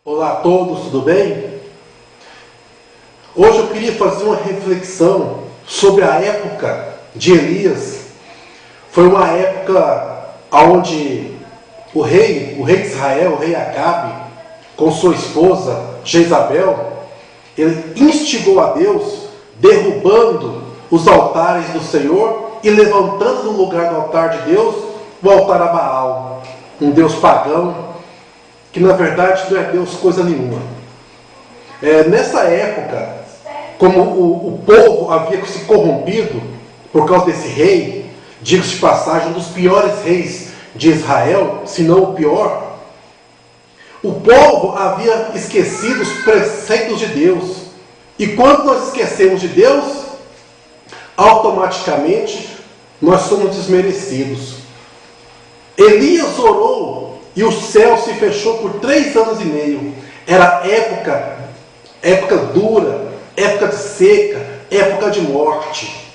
Olá a todos, tudo bem? Hoje eu queria fazer uma reflexão sobre a época de Elias. Foi uma época onde o rei de Israel, o rei Acabe, com sua esposa Jezabel, ele instigou a Deus, derrubando os altares do Senhor e levantando no lugar do altar de Deus o altar a Baal, um deus pagão, que na verdade não é Deus coisa nenhuma. Nessa época, como o povo havia se corrompido por causa desse rei, diga-se de passagem, um dos piores reis de Israel, se não o pior, o povo havia esquecido os preceitos de Deus. E quando nós esquecemos de Deus, automaticamente nós somos desmerecidos. Elias orou e o céu se fechou por 3 anos e meio. Era época dura, época de seca, época de morte.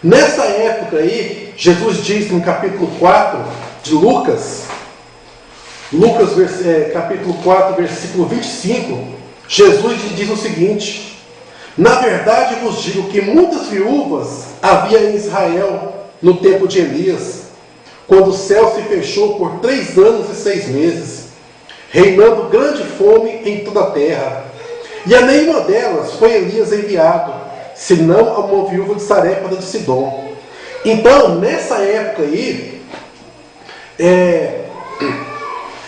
Nessa época aí, Jesus diz no capítulo 4 de Lucas, capítulo 4, versículo 25, Jesus diz o seguinte: na verdade vos digo que muitas viúvas havia em Israel no tempo de Elias, quando o céu se fechou por 3 anos e 6 meses, reinando grande fome em toda a terra. E a nenhuma delas foi Elias enviado, senão a uma viúva de Sarepta de Sidom. Então, nessa época aí,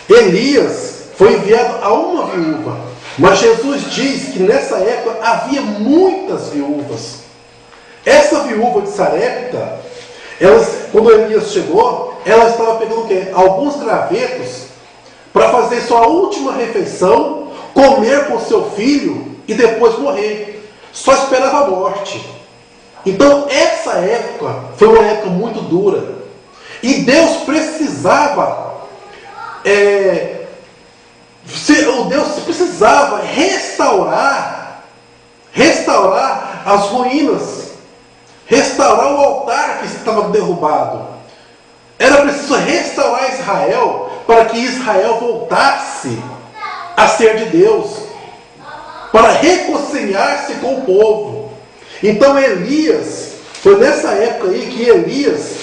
Elias foi enviado a uma viúva. Mas Jesus diz que nessa época havia muitas viúvas. Essa viúva de Sarepta, quando Elias chegou, ela estava pegando o quê? Alguns gravetos para fazer sua última refeição, comer com seu filho e depois morrer. Só esperava a morte. Então essa época foi uma época muito dura. E Deus precisava restaurar as ruínas, restaurar o altar que estava derrubado. Era preciso restaurar Israel para que Israel voltasse a ser de Deus, para reconciliar-se com o povo. Então Elias, foi nessa época aí que Elias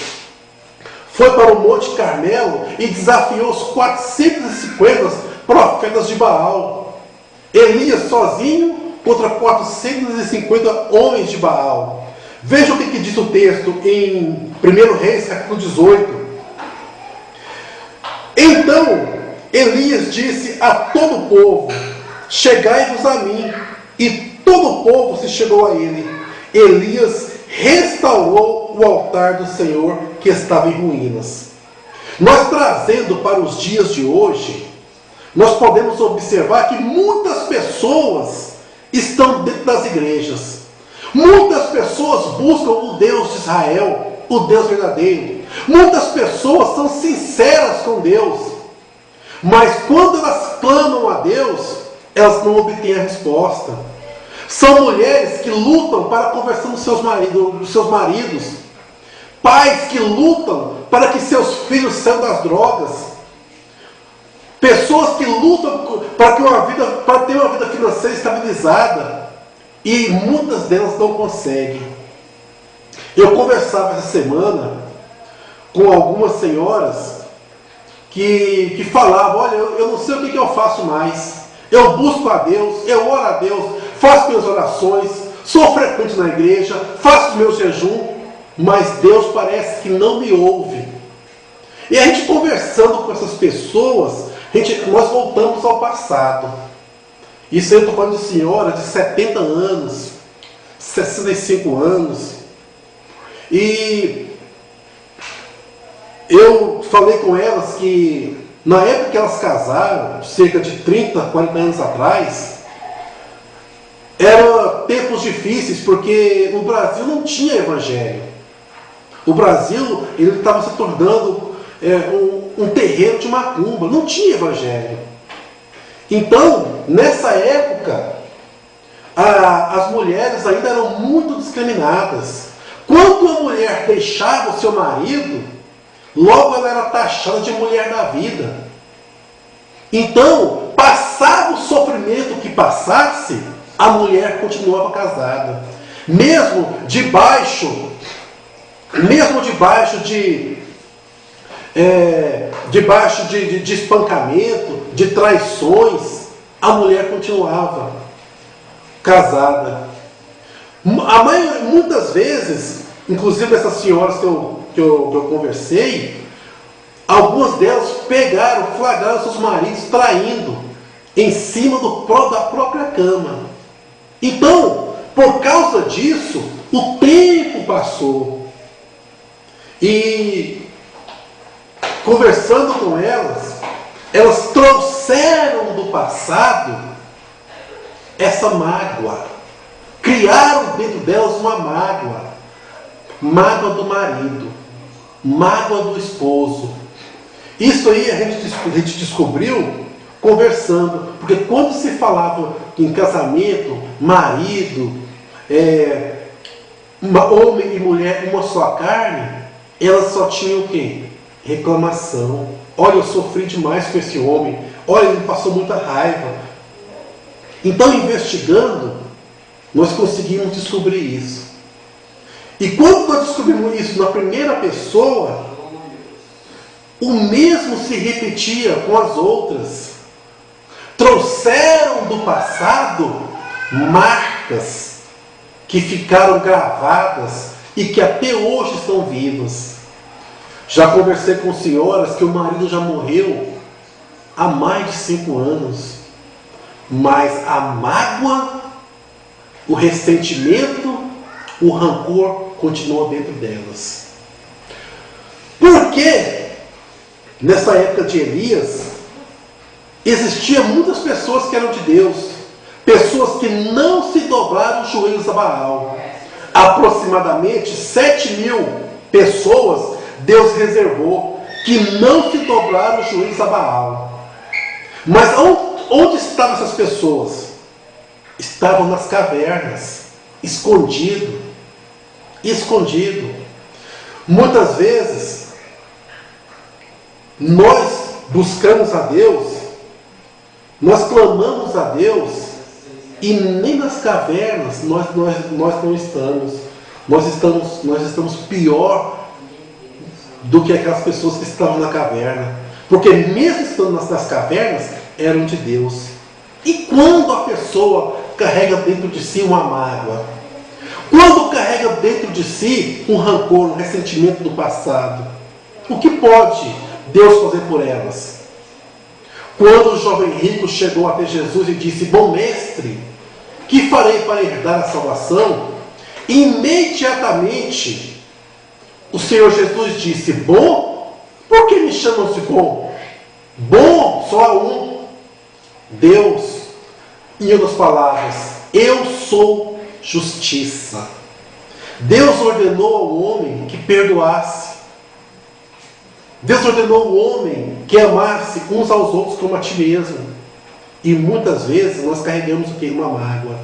foi para o Monte Carmelo e desafiou os 450 profetas de Baal. Elias sozinho contra 450 homens de Baal. Veja o que diz o texto em 1 Reis, capítulo 18. Então Elias disse a todo o povo: chegai-vos a mim. E todo o povo se chegou a ele. Elias restaurou o altar do Senhor que estava em ruínas. Nós trazendo para os dias de hoje, nós podemos observar que muitas pessoas estão dentro das igrejas. Muitas pessoas buscam o Deus de Israel, o Deus verdadeiro. Muitas pessoas são sinceras com Deus. Mas quando elas clamam a Deus, elas não obtêm a resposta. São mulheres que lutam para a conversão dos seus maridos. Pais que lutam para que seus filhos saiam das drogas. Pessoas que lutam para ter uma vida financeira estabilizada. E muitas delas não conseguem. Eu conversava essa semana com algumas senhoras que falavam: olha, eu não sei o que eu faço mais. Eu busco a Deus, eu oro a Deus, faço minhas orações, sou frequente na igreja, faço meu jejum, mas Deus parece que não me ouve. E a gente conversando com essas pessoas, nós voltamos ao passado. Isso eu estou falando de senhoras de 70 anos, 65 anos. E eu falei com elas que na época que elas casaram, cerca de 30, 40 anos atrás, eram tempos difíceis, porque no Brasil não tinha evangelho. O Brasil estava se tornando um terreiro de macumba, não tinha evangelho. Então, nessa época, as mulheres ainda eram muito discriminadas. Quando a mulher deixava o seu marido, logo ela era taxada de mulher da vida. Então, passava passasse, a mulher continuava casada. Mesmo debaixo de espancamento, de traições, a mulher continuava casada. Muitas vezes, inclusive essas senhoras que eu conversei, algumas delas flagraram seus maridos traindo em cima da própria cama. Então, por causa disso, o tempo passou. E conversando com elas trouxeram do passado essa mágoa. Criaram dentro delas uma mágoa. Mágoa do marido. Mágoa do esposo. Isso aí a gente descobriu conversando. Porque quando se falava em casamento, marido, homem e mulher, uma só carne, elas só tinham o quê? Reclamação. Olha, eu sofri demais com esse homem. Olha, ele passou muita raiva. Então, investigando, nós conseguimos descobrir isso. E quando nós descobrimos isso na primeira pessoa, o mesmo se repetia com as outras. Trouxeram do passado marcas que ficaram gravadas e que até hoje estão vivas. Já conversei com senhoras que o marido já morreu há mais de 5 anos, mas a mágoa, o ressentimento, o rancor continua dentro delas. Porque nessa época de Elias existiam muitas pessoas que eram de Deus, pessoas que não se dobraram os joelhos a Baal. Aproximadamente 7.000 pessoas Deus reservou que não se dobraram os joelhos a Baal. Mas onde estavam essas pessoas? Estavam nas cavernas, escondido. Muitas vezes nós buscamos a Deus, nós clamamos a Deus, e nem nas cavernas nós não estamos. Nós estamos pior do que aquelas pessoas que estavam na caverna. Porque mesmo estando nas cavernas, eram de Deus. E quando a pessoa carrega dentro de si uma mágoa, quando carrega dentro de si um rancor, um ressentimento do passado, o que pode Deus fazer por elas? Quando o jovem rico chegou até Jesus e disse: bom mestre, que farei para herdar a salvação? Imediatamente o Senhor Jesus disse: bom? Por que me chamam de bom? Bom só há um, Deus. Em outras palavras, eu sou justiça. Deus ordenou ao homem que perdoasse. Deus ordenou ao homem que amasse uns aos outros como a ti mesmo. E muitas vezes nós carregamos o que? Uma mágoa.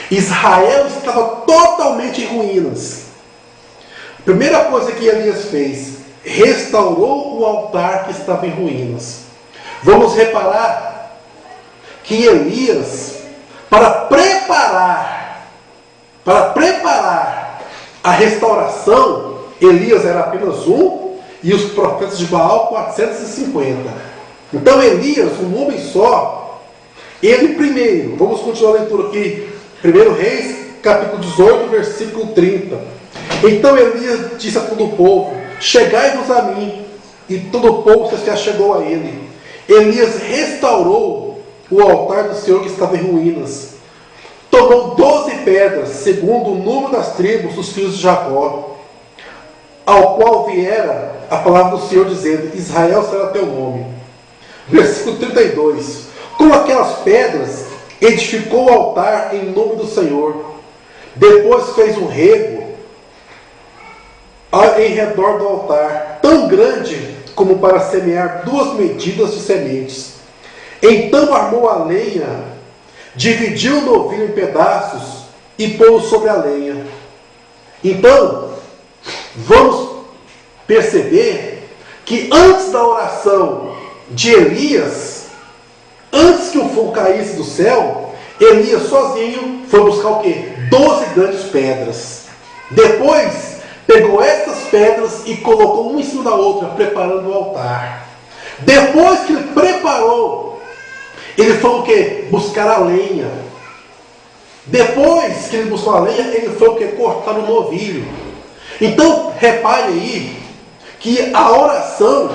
Israel estava totalmente em ruínas. A primeira coisa que Elias fez, restaurou o altar que estava em ruínas. Vamos reparar que Elias, para preparar a restauração, Elias era apenas um e os profetas de Baal 450. Então Elias, um homem só, ele primeiro, vamos continuar a leitura aqui, 1 Reis, capítulo 18, versículo 30. Então Elias disse a todo o povo: chegai-vos a mim. E todo o povo se achegou a ele. Elias restaurou o altar do Senhor que estava em ruínas. Tomou 12 pedras, segundo o número das tribos dos filhos de Jacó, ao qual viera a palavra do Senhor dizendo: Israel será teu nome. Versículo 32. Com aquelas pedras edificou o altar em nome do Senhor. Depois fez um rego em redor do altar, tão grande como para semear 2 medidas de sementes. Então armou a lenha, dividiu o novilho em pedaços e pôs sobre a lenha. Então, vamos perceber que antes da oração de Elias, antes que o fogo caísse do céu, Elias sozinho foi buscar o quê? 12 grandes pedras. Depois pegou essas pedras e colocou uma em cima da outra, preparando o altar. Depois que ele preparou, ele foi o quê? Buscar a lenha. Depois que ele buscou a lenha, ele foi o quê? Cortar o novilho. Então, repare aí, que a oração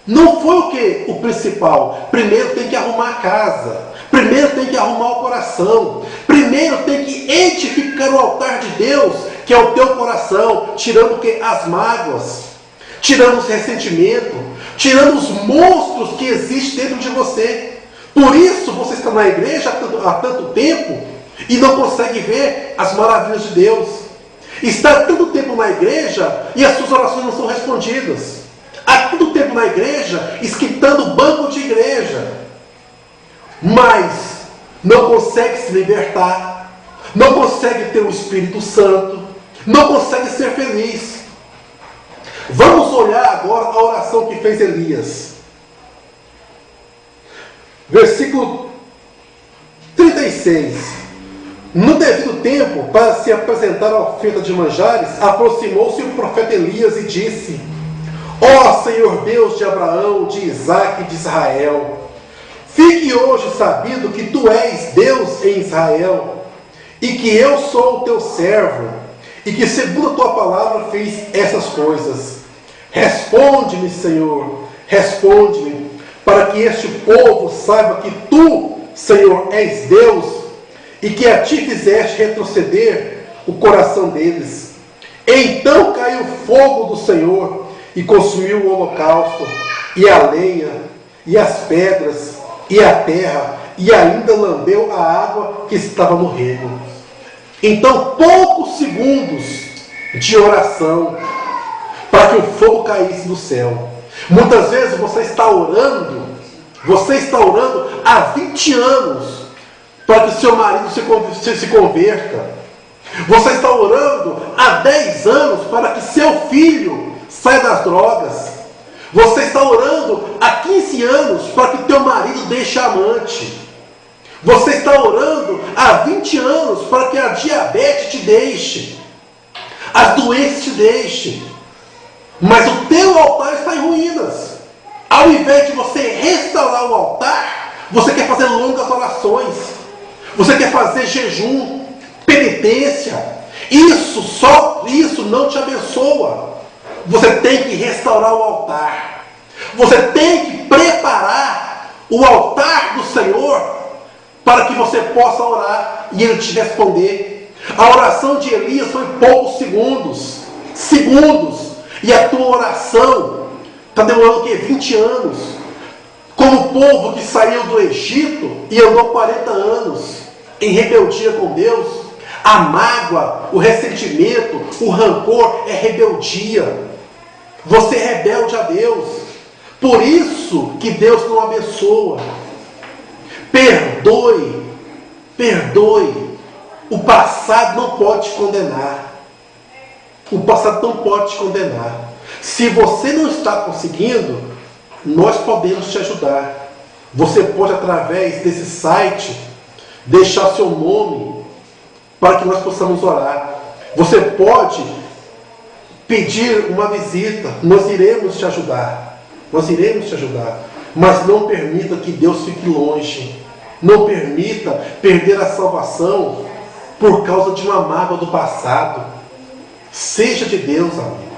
não foi o quê? O principal. Primeiro tem que arrumar a casa. Primeiro tem que arrumar o coração. Primeiro tem que edificar o altar de Deus, que é o teu coração, tirando o quê? As mágoas, tirando os ressentimentos, tirando os monstros que existem dentro de você. Por isso você está na igreja há tanto tempo e não consegue ver as maravilhas de Deus. Está tanto tempo na igreja e as suas orações não são respondidas. Há tanto tempo na igreja, esquentando banco de igreja, mas não consegue se libertar, não consegue ter o Espírito Santo, não consegue ser feliz. Vamos olhar agora a oração que fez Elias. Versículo 36. No devido tempo, para se apresentar a oferta de manjares, aproximou-se o profeta Elias e disse: Ó Senhor Deus de Abraão, de Isaque e de Israel, fique hoje sabido que Tu és Deus em Israel, e que eu sou o Teu servo, e que segundo a Tua palavra fiz essas coisas. Responde-me, Senhor, responde-me, para que este povo saiba que Tu, Senhor, és Deus, e que a Ti fizeste retroceder o coração deles. Então caiu o fogo do Senhor, e consumiu o holocausto, e a lenha, e as pedras, e a terra, e ainda lambeu a água que estava no rego. Então, poucos segundos de oração para que o fogo caísse do céu. Muitas vezes você está orando há 20 anos para que seu marido se converta. Você está orando há 10 anos para que seu filho saia das drogas. Você está orando há 15 anos para que teu marido deixe a amante. Você está orando há 20 anos para que a diabetes te deixe, as doenças te deixem. Mas o teu altar está em ruínas. Ao invés de você restaurar o altar, você quer fazer longas orações. Você quer fazer jejum, penitência. Isso não te abençoa. Você tem que restaurar o altar. Você tem que preparar o altar do Senhor para que você possa orar e Ele te responder. A oração de Elias foi poucos segundos. E a tua oração está demorando o quê? 20 anos. Como o povo que saiu do Egito e andou 40 anos em rebeldia com Deus. A mágoa, o ressentimento, o rancor é rebeldia. Você é rebelde a Deus. Por isso que Deus não abençoa. Perdoe. O passado não pode te condenar. O passado não pode te condenar. Se você não está conseguindo, nós podemos te ajudar. Você pode, através desse site, deixar seu nome para que nós possamos orar. Você pode pedir uma visita. Nós iremos te ajudar. Mas não permita que Deus fique longe. Não permita perder a salvação por causa de uma mágoa do passado. Seja de Deus, amigo.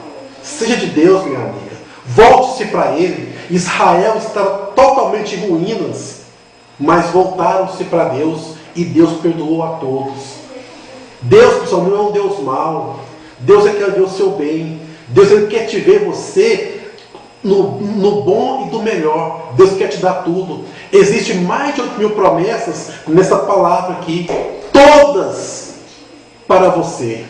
Seja de Deus, minha amiga. Volte-se para Ele. Israel estava totalmente em ruínas, mas voltaram-se para Deus e Deus perdoou a todos. Deus, pessoal, não é um Deus mau. Deus quer ver o seu bem. Deus quer te ver você no bom e do melhor. Deus quer te dar tudo. Existem mais de 8.000 promessas nessa palavra aqui. Todas para você.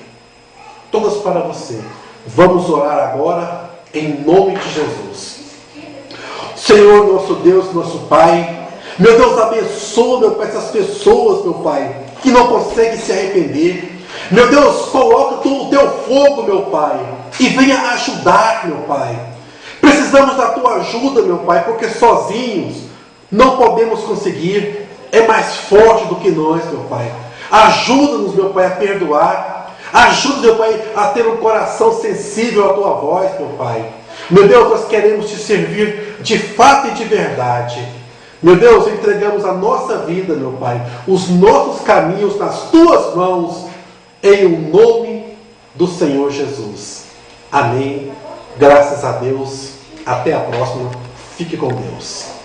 Todas para você. Vamos orar agora em nome de Jesus. Senhor, nosso Deus, nosso Pai. Meu Deus, abençoa, meu Pai, essas pessoas, meu Pai, que não conseguem se arrepender. Meu Deus, coloca o teu fogo, meu Pai, e venha ajudar, meu Pai. Precisamos da tua ajuda, meu Pai, porque sozinhos não podemos conseguir. é mais forte do que nós, meu Pai. Ajuda-nos, meu Pai, a perdoar. Ajuda, meu Pai, a ter um coração sensível à Tua voz, meu Pai. Meu Deus, nós queremos Te servir de fato e de verdade. Meu Deus, entregamos a nossa vida, meu Pai, os nossos caminhos nas Tuas mãos, em o nome do Senhor Jesus. Amém. Graças a Deus. Até a próxima. Fique com Deus.